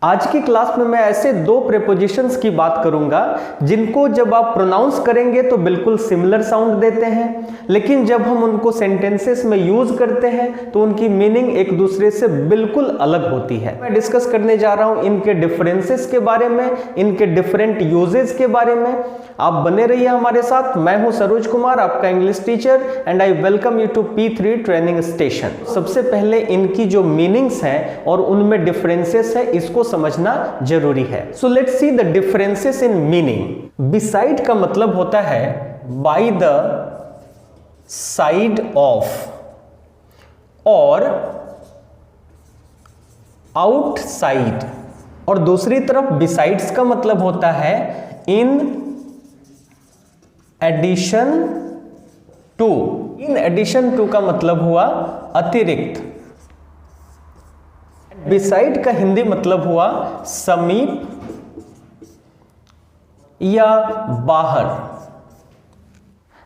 आज की क्लास में मैं ऐसे दो प्रीपोजिशंस की बात करूंगा जिनको जब आप प्रोनाउंस करेंगे तो बिल्कुल सिमिलर साउंड देते हैं, लेकिन जब हम उनको सेंटेंसेस में यूज करते हैं तो उनकी मीनिंग एक दूसरे से बिल्कुल अलग होती है। मैं डिस्कस करने जा रहा हूं इनके डिफरेंसेस के बारे में, इनके डिफरेंट यूजेस के बारे में। आप बने रहिए हमारे साथ। मैं हूं सरोज कुमार, आपका English teacher, and I welcome you to P3 training station. सबसे पहले इनकी जो मीनिंग्स हैं और उनमें डिफरेंसेस है, इसको समझना जरूरी है। So let's see the differences in meaning. Beside का मतलब होता है बाय द साइड ऑफ और आउटसाइड, और दूसरी तरफ बिसाइड्स का मतलब होता है in addition to. In addition to का मतलब हुआ अतिरिक्त। बिसाइड का हिंदी मतलब हुआ समीप या बाहर।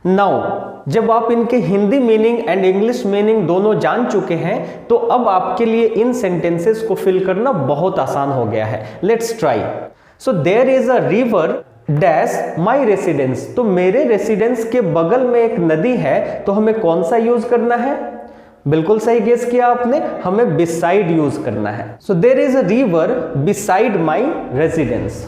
नाउ जब आप इनके Hindi meaning and English meaning दोनों जान चुके हैं तो अब आपके लिए इन सेंटेंसेस को फिल करना बहुत आसान हो गया है। Let's try. So there is a river dash my residence. तो मेरे रेसिडेंस के बगल में एक नदी है, तो हमें कौन सा यूज करना है? बिल्कुल सही गेस किया आपने, हमें बिसाइड यूज करना है। So there is a river beside my residence.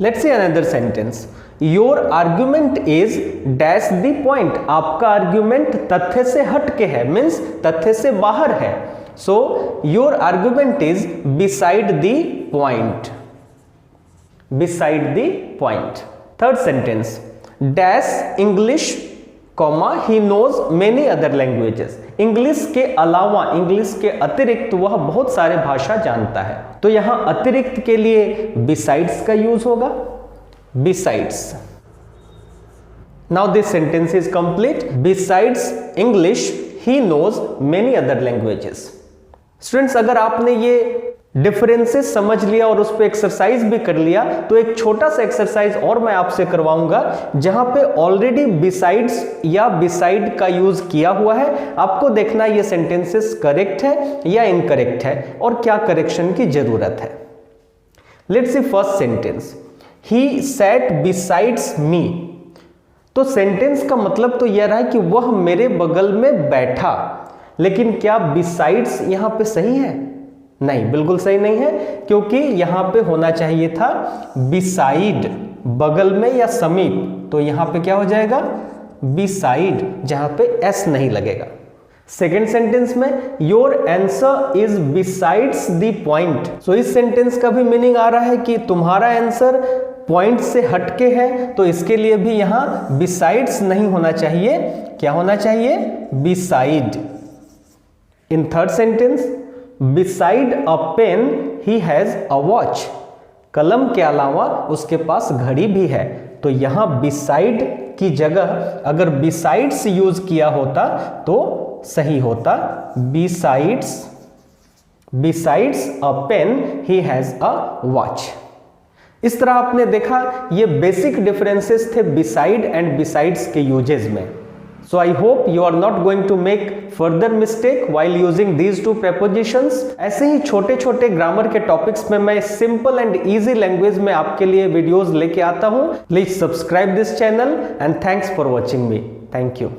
Let's see another sentence. Your argument is dash the point. आपका आर्ग्यूमेंट तथ्य से हटके है, मीन्स तथ्य से बाहर है। So your argument is beside the point. beside the point. Third sentence, dash English, he knows many other languages. English के अलावा, इंग्लिश के अतिरिक्त वह बहुत सारे भाषा जानता है। तो यहां अतिरिक्त के लिए besides का यूज होगा, besides. Now this sentence is complete. Besides English, he knows many other languages. Students, अगर आपने ये डिफरेंसेस समझ लिया और उस पर एक्सरसाइज भी कर लिया तो एक छोटा सा एक्सरसाइज और मैं आपसे करवाऊंगा जहां पे ऑलरेडी बिसाइड्स या बिसाइड का यूज किया हुआ है। आपको देखना ये सेंटेंसेस करेक्ट है या इनकरेक्ट है और क्या करेक्शन की जरूरत है। Let's see first sentence, he sat besides me. तो सेंटेंस का मतलब तो यह रहा है कि वह मेरे बगल में बैठा, लेकिन क्या बिसाइड्स यहां पे सही है? नहीं, बिल्कुल सही नहीं है, क्योंकि यहां पे होना चाहिए था बिसाइड, बगल में या समीप। तो यहां पे क्या हो जाएगा? बिसाइड, जहां पे एस नहीं लगेगा। सेकेंड सेंटेंस में your answer is besides the point. So इस सेंटेंस का भी मीनिंग आ रहा है कि तुम्हारा आंसर पॉइंट से हटके है, तो इसके लिए भी यहां बिसाइड्स नहीं होना चाहिए। क्या होना चाहिए? Beside. In third sentence, beside a pen he has a watch। कलम के अलावा उसके पास घड़ी भी है। तो यहां beside की जगह अगर besides यूज किया होता तो सही होता besides a pen he has a watch। इस तरह आपने देखा ये बेसिक डिफरेंसेस थे beside एंड besides के यूजेस में। So I hope you are not going to make further mistake while using these two prepositions। ऐसे ही छोटे छोटे ग्रामर के टॉपिक्स में मैं सिंपल एंड इजी लैंग्वेज में आपके लिए वीडियोस लेके आता हूं। Please subscribe this channel and thanks for watching me. Thank you.